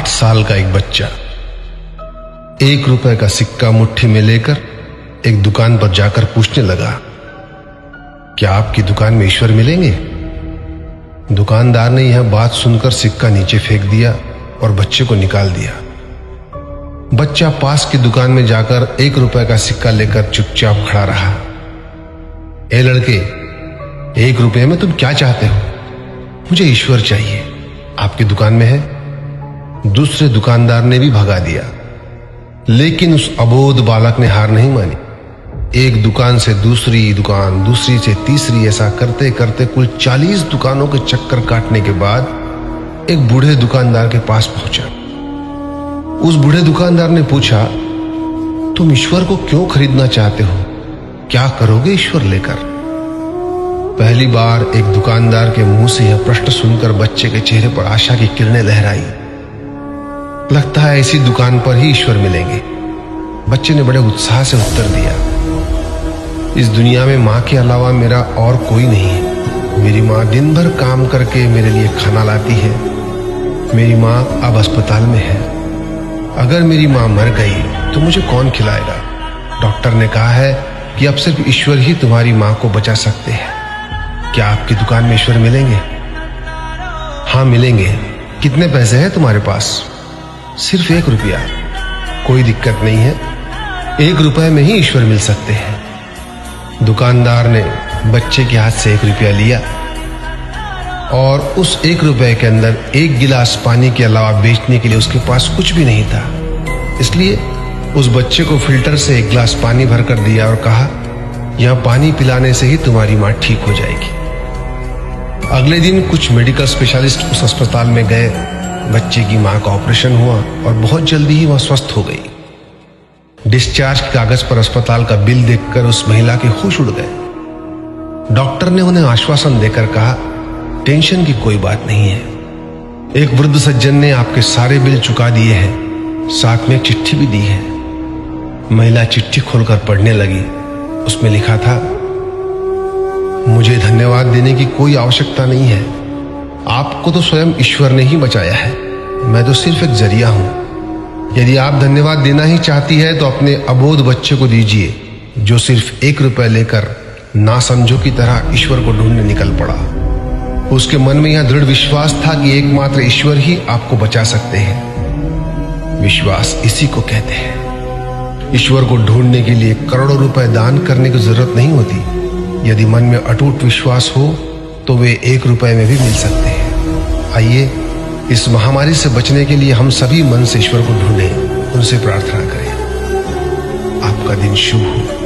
8 साल का एक बच्चा 1 रुपए का सिक्का मुट्ठी में लेकर एक दुकान पर जाकर पूछने लगा, क्या आपकी दुकान में ईश्वर मिलेंगे? दुकानदार ने यह बात सुनकर सिक्का नीचे फेंक दिया और बच्चे को निकाल दिया। बच्चा पास की दुकान में जाकर 1 रुपए का सिक्का लेकर चुपचाप खड़ा रहा। ए लड़के, 1 रुपए में तुम क्या चाहते हो? मुझे ईश्वर चाहिए, आपकी दुकान में है। दूसरे दुकानदार ने भी भगा दिया, लेकिन उस अबोध बालक ने हार नहीं मानी। एक दुकान से दूसरी दुकान, दूसरी से तीसरी, ऐसा करते करते कुल 40 दुकानों के चक्कर काटने के बाद एक बूढ़े दुकानदार के पास पहुंचा। उस बूढ़े दुकानदार ने पूछा, तुम ईश्वर को क्यों खरीदना चाहते हो? क्या करोगे ईश्वर लेकर? पहली बार एक दुकानदार के मुंह से यह प्रश्न सुनकर बच्चे के चेहरे पर आशा की किरणें लहराई। लगता है इसी दुकान पर ही ईश्वर मिलेंगे। बच्चे ने बड़े उत्साह से उत्तर दिया, इस दुनिया में माँ के अलावा मेरा और कोई नहीं है। मेरी माँ दिन भर काम करके मेरे लिए खाना लाती है। मेरी माँ अब अस्पताल में है। अगर मेरी माँ मर गई तो मुझे कौन खिलाएगा? डॉक्टर ने कहा है कि अब सिर्फ ईश्वर ही तुम्हारी माँ को बचा सकते हैं। क्या आपकी दुकान में ईश्वर मिलेंगे? हाँ मिलेंगे। कितने पैसे हैं तुम्हारे पास? सिर्फ 1 रुपया। कोई दिक्कत नहीं है, 1 रुपए में ही ईश्वर मिल सकते हैं। दुकानदार ने बच्चे के हाथ से 1 रुपया लिया और उस 1 रुपए के अंदर 1 गिलास पानी के अलावा बेचने के लिए उसके पास कुछ भी नहीं था। इसलिए उस बच्चे को फिल्टर से 1 गिलास पानी भरकर दिया और कहा, यह पानी पिलाने से ही तुम्हारी माँ ठीक हो जाएगी। अगले दिन कुछ मेडिकल स्पेशलिस्ट उस अस्पताल में गए। बच्चे की मां का ऑपरेशन हुआ और बहुत जल्दी ही वह स्वस्थ हो गई। डिस्चार्ज के कागज पर अस्पताल का बिल देखकर उस महिला के होश उड़ गए। डॉक्टर ने उन्हें आश्वासन देकर कहा, टेंशन की कोई बात नहीं है। एक वृद्ध सज्जन ने आपके सारे बिल चुका दिए हैं, साथ में एक चिट्ठी भी दी है। महिला चिट्ठी खोलकर पढ़ने लगी। उसमें लिखा था, मुझे धन्यवाद देने की कोई आवश्यकता नहीं है। आपको तो स्वयं ईश्वर ने ही बचाया है। मैं तो सिर्फ एक जरिया हूं। यदि आप धन्यवाद देना ही चाहती है तो अपने अबोध बच्चे को दीजिए, जो सिर्फ 1 रुपए लेकर ना समझो की तरह ईश्वर को ढूंढने निकल पड़ा। उसके मन में यह दृढ़ विश्वास था कि एकमात्र ईश्वर ही आपको बचा सकते हैं। विश्वास इसी को कहते हैं। ईश्वर को ढूंढने के लिए करोड़ों रुपए दान करने की जरूरत नहीं होती। यदि मन में अटूट विश्वास हो तो वे 1 रुपए में भी मिल सकते हैं। आइए इस महामारी से बचने के लिए हम सभी मन से ईश्वर को ढूंढें, उनसे प्रार्थना करें। आपका दिन शुभ हो।